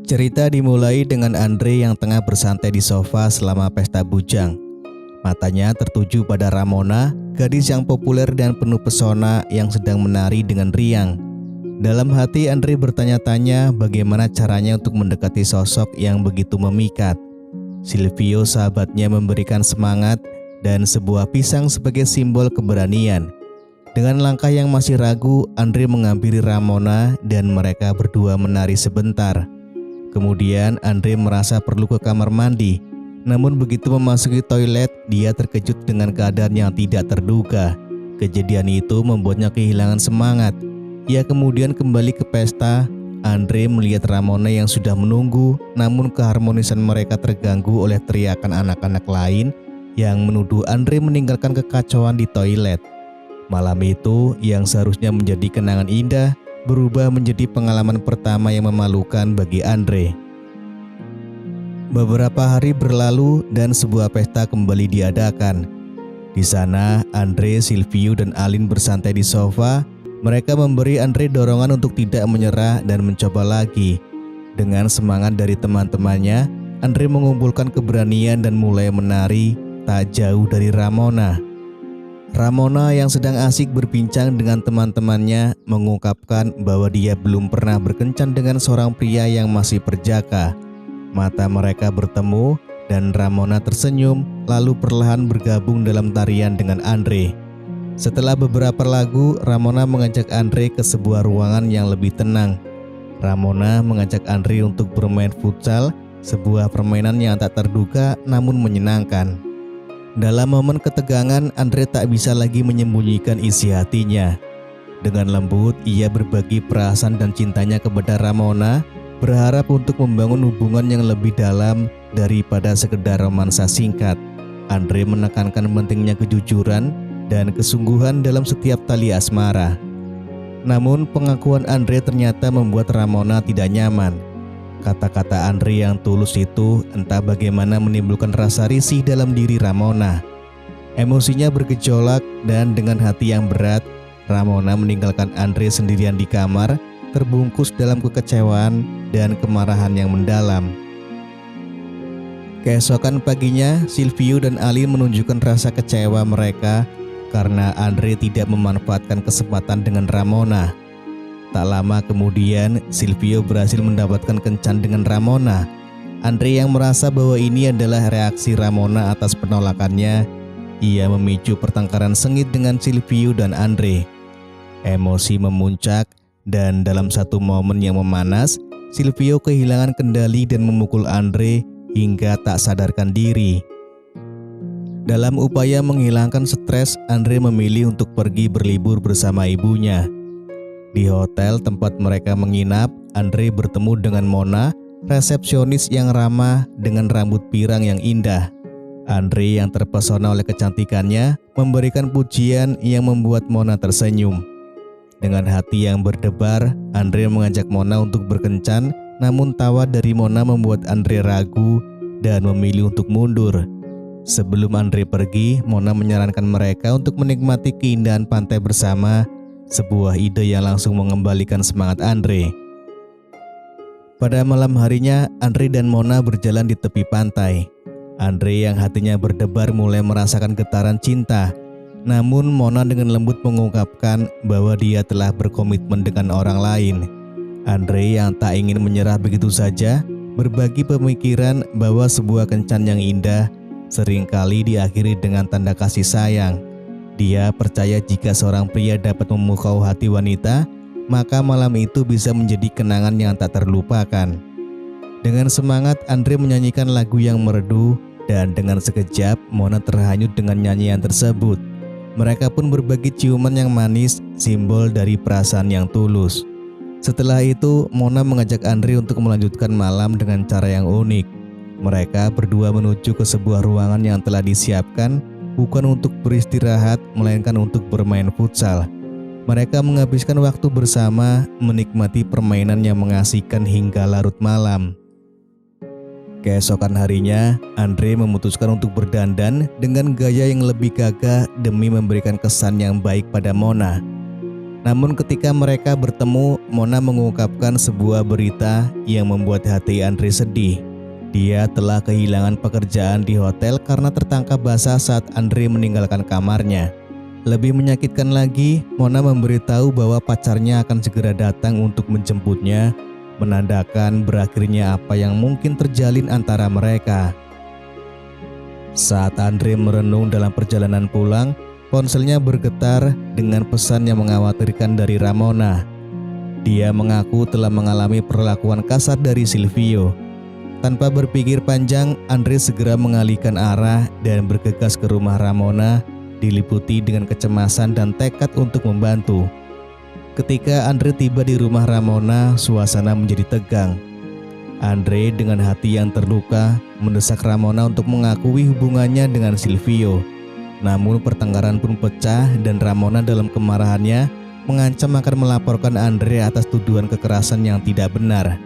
Cerita dimulai dengan Andre yang tengah bersantai di sofa selama pesta bujang. Matanya tertuju pada Ramona, gadis yang populer dan penuh pesona yang sedang menari dengan riang. Dalam hati Andre bertanya-tanya bagaimana caranya untuk mendekati sosok yang begitu memikat. Silvio sahabatnya memberikan semangat dan sebuah pisang sebagai simbol keberanian. Dengan langkah yang masih ragu, Andre menghampiri Ramona dan mereka berdua menari sebentar. Kemudian Andre merasa perlu ke kamar mandi. Namun begitu memasuki toilet, dia terkejut dengan keadaan yang tidak terduga. Kejadian itu membuatnya kehilangan semangat. Ia kemudian kembali ke pesta. Andre melihat Ramona yang sudah menunggu, namun keharmonisan mereka terganggu oleh teriakan anak-anak lain yang menuduh Andre meninggalkan kekacauan di toilet. Malam itu yang seharusnya menjadi kenangan indah berubah menjadi pengalaman pertama yang memalukan bagi Andre. Beberapa hari berlalu dan sebuah pesta kembali diadakan. Di sana, Andre, Silvio, dan Alin bersantai di sofa. Mereka memberi Andre dorongan untuk tidak menyerah dan mencoba lagi. Dengan semangat dari teman-temannya, Andre mengumpulkan keberanian dan mulai menari tak jauh dari Ramona. Ramona yang sedang asik berbincang dengan teman-temannya mengungkapkan bahwa dia belum pernah berkencan dengan seorang pria yang masih perjaka. Mata mereka bertemu dan Ramona tersenyum lalu perlahan bergabung dalam tarian dengan Andre. Setelah beberapa lagu, Ramona mengajak Andre ke sebuah ruangan yang lebih tenang. Ramona mengajak Andre untuk bermain futsal, sebuah permainan yang tak terduga namun menyenangkan. Dalam momen ketegangan, Andre tak bisa lagi menyembunyikan isi hatinya. Dengan lembut, ia berbagi perasaan dan cintanya kepada Ramona, berharap untuk membangun hubungan yang lebih dalam daripada sekedar romansa singkat. Andre menekankan pentingnya kejujuran dan kesungguhan dalam setiap tali asmara. Namun, pengakuan Andre ternyata membuat Ramona tidak nyaman. Kata-kata Andre yang tulus itu entah bagaimana menimbulkan rasa risih dalam diri Ramona. Emosinya bergejolak dan dengan hati yang berat, Ramona meninggalkan Andre sendirian di kamar, terbungkus dalam kekecewaan dan kemarahan yang mendalam. Keesokan paginya, Silvio dan Alin menunjukkan rasa kecewa mereka karena Andre tidak memanfaatkan kesempatan dengan Ramona. Tak lama kemudian, Silvio berhasil mendapatkan kencan dengan Ramona. Andre yang merasa bahwa ini adalah reaksi Ramona atas penolakannya, ia memicu pertengkaran sengit dengan Silvio dan Andre. Emosi memuncak dan dalam satu momen yang memanas, Silvio kehilangan kendali dan memukul Andre hingga tak sadarkan diri. Dalam upaya menghilangkan stres, Andre memilih untuk pergi berlibur bersama ibunya. Di hotel tempat mereka menginap, Andre bertemu dengan Mona, resepsionis yang ramah dengan rambut pirang yang indah. Andre yang terpesona oleh kecantikannya memberikan pujian yang membuat Mona tersenyum. Dengan hati yang berdebar, Andre mengajak Mona untuk berkencan, namun tawa dari Mona membuat Andre ragu dan memilih untuk mundur. Sebelum Andre pergi, Mona menyarankan mereka untuk menikmati keindahan pantai bersama, sebuah ide yang langsung mengembalikan semangat Andre. Pada malam harinya, Andre dan Mona berjalan di tepi pantai. Andre yang hatinya berdebar mulai merasakan getaran cinta. Namun Mona dengan lembut mengungkapkan bahwa dia telah berkomitmen dengan orang lain. Andre yang tak ingin menyerah begitu saja, berbagi pemikiran bahwa sebuah kencan yang indah seringkali diakhiri dengan tanda kasih sayang. Dia percaya jika seorang pria dapat memukau hati wanita, maka malam itu bisa menjadi kenangan yang tak terlupakan. Dengan semangat, Andre menyanyikan lagu yang merdu dan dengan sekejap Mona terhanyut dengan nyanyian tersebut. Mereka pun berbagi ciuman yang manis, simbol dari perasaan yang tulus. Setelah itu, Mona mengajak Andre untuk melanjutkan malam dengan cara yang unik. Mereka berdua menuju ke sebuah ruangan yang telah disiapkan, bukan untuk beristirahat, melainkan untuk bermain futsal. Mereka menghabiskan waktu bersama, menikmati permainan yang mengasihkan hingga larut malam. Keesokan harinya, Andre memutuskan untuk berdandan dengan gaya yang lebih gagah demi memberikan kesan yang baik pada Mona. Namun ketika mereka bertemu, Mona mengungkapkan sebuah berita yang membuat hati Andre sedih. Dia telah kehilangan pekerjaan di hotel karena tertangkap basah saat Andre meninggalkan kamarnya. Lebih menyakitkan lagi, Mona memberitahu bahwa pacarnya akan segera datang untuk menjemputnya, menandakan berakhirnya apa yang mungkin terjalin antara mereka. Saat Andre merenung dalam perjalanan pulang, ponselnya bergetar dengan pesan yang mengkhawatirkan dari Ramona. Dia mengaku telah mengalami perlakuan kasar dari Silvio. Tanpa berpikir panjang, Andre segera mengalihkan arah dan bergegas ke rumah Ramona, diliputi dengan kecemasan dan tekad untuk membantu. Ketika Andre tiba di rumah Ramona, suasana menjadi tegang. Andre dengan hati yang terluka mendesak Ramona untuk mengakui hubungannya dengan Silvio. Namun pertengkaran pun pecah dan Ramona dalam kemarahannya mengancam akan melaporkan Andre atas tuduhan kekerasan yang tidak benar.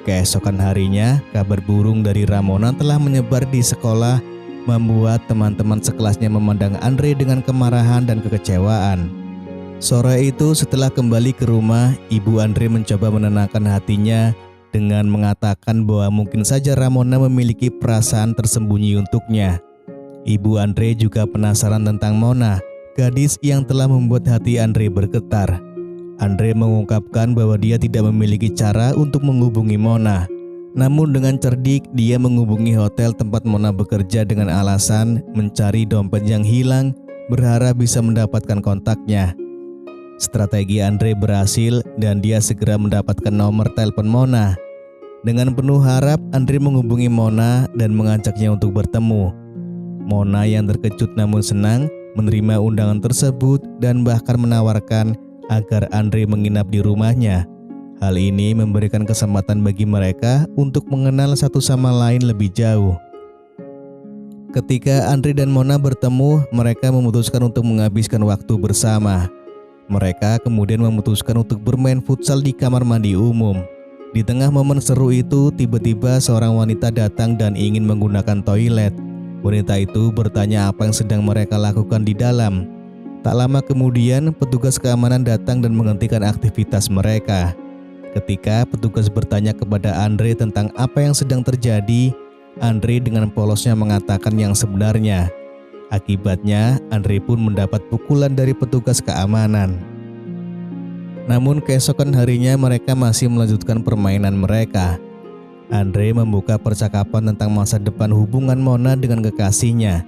Keesokan harinya, kabar burung dari Ramona telah menyebar di sekolah, membuat teman-teman sekelasnya memandang Andre dengan kemarahan dan kekecewaan. Sore itu setelah kembali ke rumah, ibu Andre mencoba menenangkan hatinya dengan mengatakan bahwa mungkin saja Ramona memiliki perasaan tersembunyi untuknya. Ibu Andre juga penasaran tentang Mona, gadis yang telah membuat hati Andre bergetar. Andre mengungkapkan bahwa dia tidak memiliki cara untuk menghubungi Mona. Namun dengan cerdik, dia menghubungi hotel tempat Mona bekerja dengan alasan mencari dompet yang hilang, berharap bisa mendapatkan kontaknya. Strategi Andre berhasil dan dia segera mendapatkan nomor telepon Mona. Dengan penuh harap, Andre menghubungi Mona dan mengajaknya untuk bertemu. Mona yang terkejut namun senang menerima undangan tersebut dan bahkan menawarkan agar Andre menginap di rumahnya. Hal ini memberikan kesempatan bagi mereka untuk mengenal satu sama lain lebih jauh. Ketika Andre dan Mona bertemu, mereka memutuskan untuk menghabiskan waktu bersama. Mereka kemudian memutuskan untuk bermain futsal di kamar mandi umum. Di tengah momen seru itu, tiba-tiba seorang wanita datang dan ingin menggunakan toilet. Wanita itu bertanya apa yang sedang mereka lakukan di dalam. Tak lama kemudian, petugas keamanan datang dan menghentikan aktivitas mereka. Ketika petugas bertanya kepada Andre tentang apa yang sedang terjadi, Andre dengan polosnya mengatakan yang sebenarnya. Akibatnya, Andre pun mendapat pukulan dari petugas keamanan. Namun keesokan harinya mereka masih melanjutkan permainan mereka. Andre membuka percakapan tentang masa depan hubungan Mona dengan kekasihnya.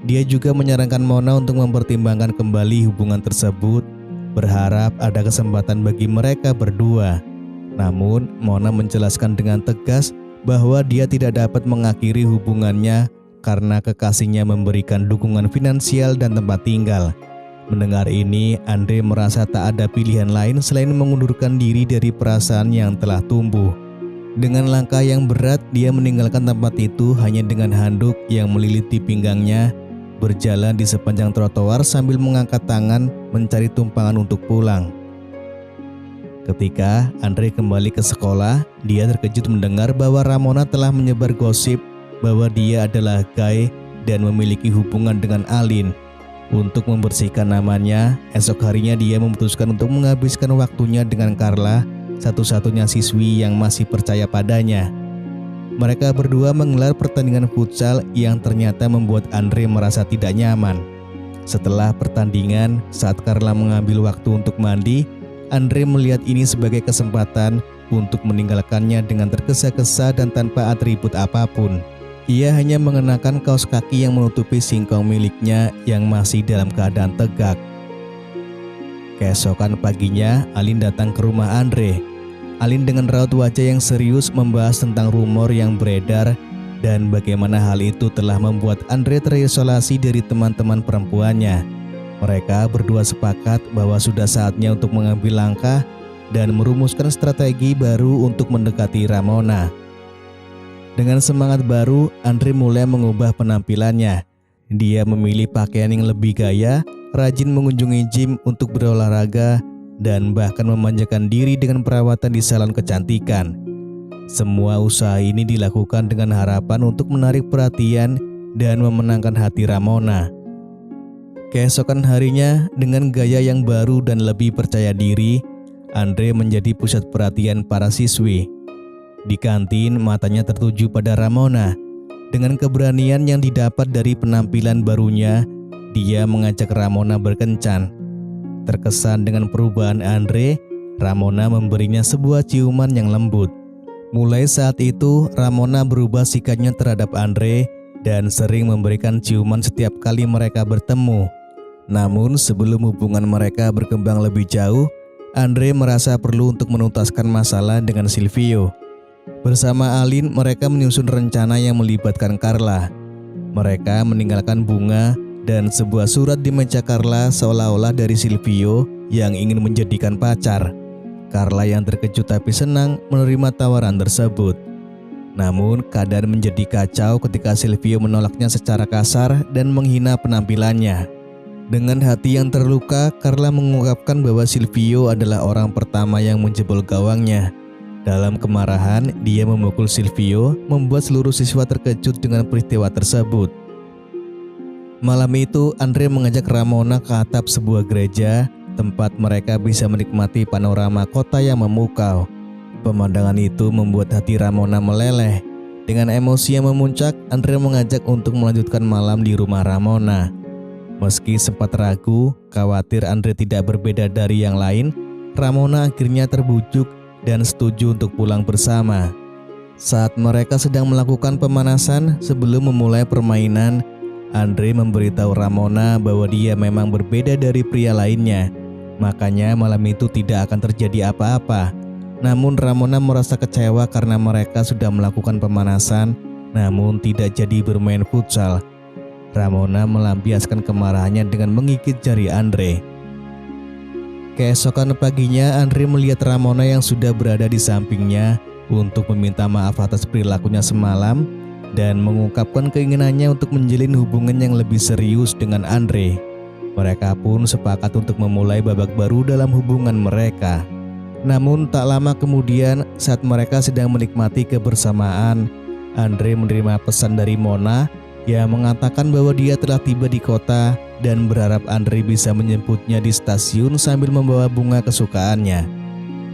Dia juga menyarankan Mona untuk mempertimbangkan kembali hubungan tersebut, berharap ada kesempatan bagi mereka berdua. Namun, Mona menjelaskan dengan tegas bahwa dia tidak dapat mengakhiri hubungannya karena kekasihnya memberikan dukungan finansial dan tempat tinggal. Mendengar ini, Andre merasa tak ada pilihan lain selain mengundurkan diri dari perasaan yang telah tumbuh. Dengan langkah yang berat, dia meninggalkan tempat itu hanya dengan handuk yang melilit di pinggangnya, berjalan di sepanjang trotoar sambil mengangkat tangan mencari tumpangan untuk pulang. Ketika Andre kembali ke sekolah, dia terkejut mendengar bahwa Ramona telah menyebar gosip bahwa dia adalah gay dan memiliki hubungan dengan Alin. Untuk membersihkan namanya, esok harinya dia memutuskan untuk menghabiskan waktunya dengan Carla, satu-satunya siswi yang masih percaya padanya. Mereka berdua menggelar pertandingan futsal yang ternyata membuat Andre merasa tidak nyaman. Setelah pertandingan, saat Carla mengambil waktu untuk mandi, Andre melihat ini sebagai kesempatan untuk meninggalkannya dengan tergesa-gesa dan tanpa atribut apapun. Ia hanya mengenakan kaos kaki yang menutupi singkong miliknya yang masih dalam keadaan tegak. Keesokan paginya, Alin datang ke rumah Andre. Alin dengan raut wajah yang serius membahas tentang rumor yang beredar dan bagaimana hal itu telah membuat Andre terisolasi dari teman-teman perempuannya. Mereka berdua sepakat bahwa sudah saatnya untuk mengambil langkah dan merumuskan strategi baru untuk mendekati Ramona. Dengan semangat baru, Andre mulai mengubah penampilannya. Dia memilih pakaian yang lebih gaya, rajin mengunjungi gym untuk berolahraga, dan bahkan memanjakan diri dengan perawatan di salon kecantikan. Semua usaha ini dilakukan dengan harapan untuk menarik perhatian dan memenangkan hati Ramona. Keesokan harinya, dengan gaya yang baru dan lebih percaya diri, Andre menjadi pusat perhatian para siswi. Di kantin, matanya tertuju pada Ramona. Dengan keberanian yang didapat dari penampilan barunya, dia mengajak Ramona berkencan. Terkesan dengan perubahan Andre, Ramona memberinya sebuah ciuman yang lembut. Mulai saat itu, Ramona berubah sikapnya terhadap Andre dan sering memberikan ciuman setiap kali mereka bertemu. Namun sebelum hubungan mereka berkembang lebih jauh, Andre merasa perlu untuk menuntaskan masalah dengan Silvio. Bersama Aline, mereka menyusun rencana yang melibatkan Carla. Mereka meninggalkan bunga dan sebuah surat di meja Carla seolah-olah dari Silvio yang ingin menjadikan pacar. Carla yang terkejut tapi senang menerima tawaran tersebut. Namun keadaan menjadi kacau ketika Silvio menolaknya secara kasar dan menghina penampilannya. Dengan hati yang terluka, Carla mengungkapkan bahwa Silvio adalah orang pertama yang menjebol gawangnya. Dalam kemarahan, dia memukul Silvio, membuat seluruh siswa terkejut dengan peristiwa tersebut. Malam itu, Andre mengajak Ramona ke atap sebuah gereja, tempat mereka bisa menikmati panorama kota yang memukau. Pemandangan itu membuat hati Ramona meleleh. Dengan emosi yang memuncak, Andre mengajak untuk melanjutkan malam di rumah Ramona. Meski sempat ragu, khawatir Andre tidak berbeda dari yang lain, Ramona akhirnya terbujuk dan setuju untuk pulang bersama. Saat mereka sedang melakukan pemanasan sebelum memulai permainan, Andre memberitahu Ramona bahwa dia memang berbeda dari pria lainnya. Makanya malam itu tidak akan terjadi apa-apa. Namun Ramona merasa kecewa karena mereka sudah melakukan pemanasan, namun tidak jadi bermain futsal. Ramona melampiaskan kemarahannya dengan menggigit jari Andre. Keesokan paginya, Andre melihat Ramona yang sudah berada di sampingnya untuk meminta maaf atas perilakunya semalam dan mengungkapkan keinginannya untuk menjalin hubungan yang lebih serius dengan Andre. Mereka pun sepakat untuk memulai babak baru dalam hubungan mereka. Namun tak lama kemudian, saat mereka sedang menikmati kebersamaan, Andre menerima pesan dari Mona yang mengatakan bahwa dia telah tiba di kota dan berharap Andre bisa menjemputnya di stasiun sambil membawa bunga kesukaannya.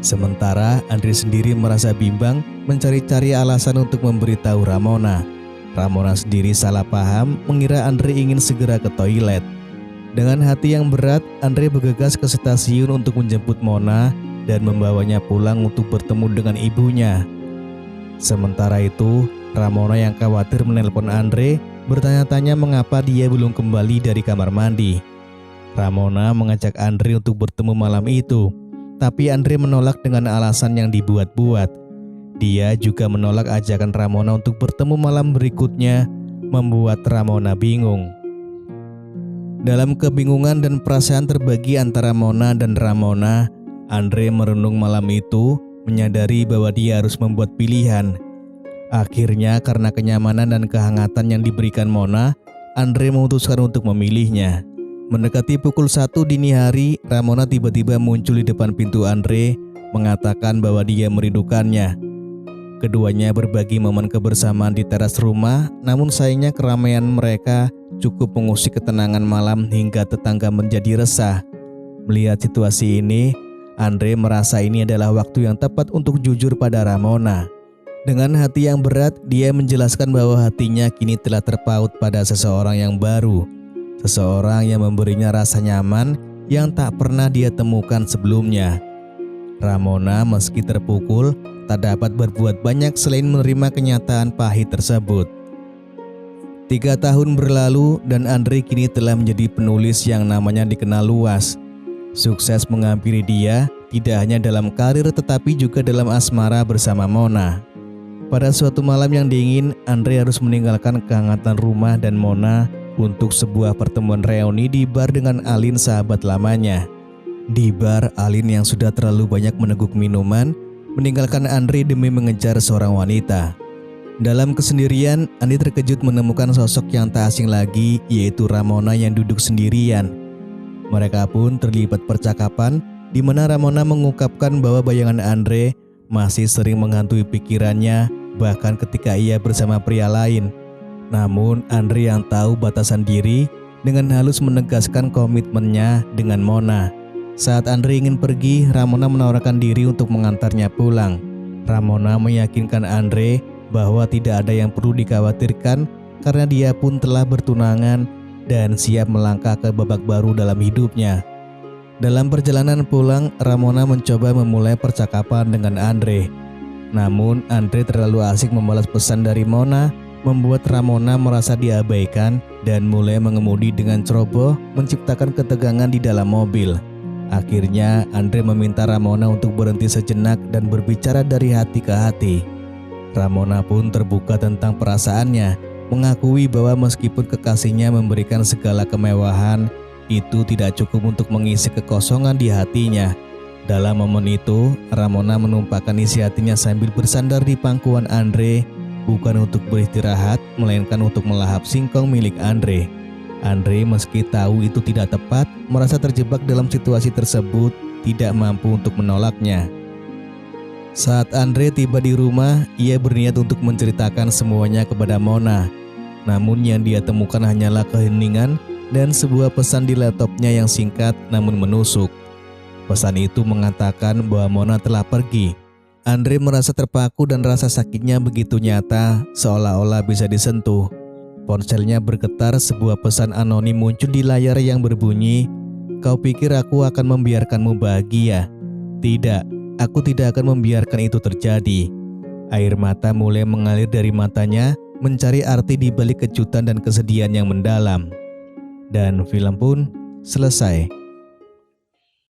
Sementara Andre sendiri merasa bimbang mencari-cari alasan untuk memberitahu Ramona. Ramona sendiri salah paham mengira Andre ingin segera ke toilet. Dengan hati yang berat, Andre bergegas ke stasiun untuk menjemput Mona dan membawanya pulang untuk bertemu dengan ibunya. Sementara itu, Ramona yang khawatir menelpon Andre bertanya-tanya mengapa dia belum kembali dari kamar mandi. Ramona mengajak Andre untuk bertemu malam itu, tapi Andre menolak dengan alasan yang dibuat-buat. Dia juga menolak ajakan Ramona untuk bertemu malam berikutnya, membuat Ramona bingung. Dalam kebingungan dan perasaan terbagi antara Mona dan Ramona, Andre merenung malam itu, menyadari bahwa dia harus membuat pilihan. Akhirnya karena kenyamanan dan kehangatan yang diberikan Mona, Andre memutuskan untuk memilihnya. Mendekati pukul 1 dini hari, Ramona tiba-tiba muncul di depan pintu Andre, mengatakan bahwa dia merindukannya. Keduanya berbagi momen kebersamaan di teras rumah, namun sayangnya keramaian mereka cukup mengusik ketenangan malam hingga tetangga menjadi resah. Melihat situasi ini, Andre merasa ini adalah waktu yang tepat untuk jujur pada Ramona. Dengan hati yang berat, dia menjelaskan bahwa hatinya kini telah terpaut pada seseorang yang baru. Seseorang yang memberinya rasa nyaman yang tak pernah dia temukan sebelumnya. Ramona meski terpukul, tak dapat berbuat banyak selain menerima kenyataan pahit tersebut. 3 tahun berlalu dan Andre kini telah menjadi penulis yang namanya dikenal luas. Sukses menghampiri dia tidak hanya dalam karir tetapi juga dalam asmara bersama Mona. Pada suatu malam yang dingin, Andre harus meninggalkan kehangatan rumah dan Mona untuk sebuah pertemuan reuni di bar dengan Aline sahabat lamanya. Di bar, Aline yang sudah terlalu banyak meneguk minuman, meninggalkan Andre demi mengejar seorang wanita. Dalam kesendirian, Andre terkejut menemukan sosok yang tak asing lagi, yaitu Ramona yang duduk sendirian. Mereka pun terlibat percakapan, di mana Ramona mengungkapkan bahwa bayangan Andre masih sering menghantui pikirannya, bahkan ketika ia bersama pria lain. Namun Andre yang tahu batasan diri, dengan halus menegaskan komitmennya dengan Mona. Saat Andre ingin pergi, Ramona menawarkan diri untuk mengantarnya pulang. Ramona meyakinkan Andre bahwa tidak ada yang perlu dikhawatirkan karena dia pun telah bertunangan dan siap melangkah ke babak baru dalam hidupnya. Dalam perjalanan pulang, Ramona mencoba memulai percakapan dengan Andre. Namun, Andre terlalu asik membalas pesan dari Mona, membuat Ramona merasa diabaikan dan mulai mengemudi dengan ceroboh, menciptakan ketegangan di dalam mobil. Akhirnya, Andre meminta Ramona untuk berhenti sejenak dan berbicara dari hati ke hati. Ramona pun terbuka tentang perasaannya, mengakui bahwa meskipun kekasihnya memberikan segala kemewahan, itu tidak cukup untuk mengisi kekosongan di hatinya. Dalam momen itu, Ramona menumpahkan isi hatinya sambil bersandar di pangkuan Andre, bukan untuk beristirahat, melainkan untuk melahap singkong milik Andre. Andre meski tahu itu tidak tepat, merasa terjebak dalam situasi tersebut, tidak mampu untuk menolaknya. Saat Andre tiba di rumah, ia berniat untuk menceritakan semuanya kepada Mona. Namun yang dia temukan hanyalah keheningan dan sebuah pesan di laptopnya yang singkat namun menusuk. Pesan itu mengatakan bahwa Mona telah pergi. Andre merasa terpaku dan rasa sakitnya begitu nyata, seolah-olah bisa disentuh. Ponselnya bergetar, sebuah pesan anonim muncul di layar yang berbunyi, "Kau pikir aku akan membiarkanmu bahagia? Tidak, aku tidak akan membiarkan itu terjadi." Air mata mulai mengalir dari matanya, mencari arti di balik kejutan dan kesedihan yang mendalam. Dan film pun selesai.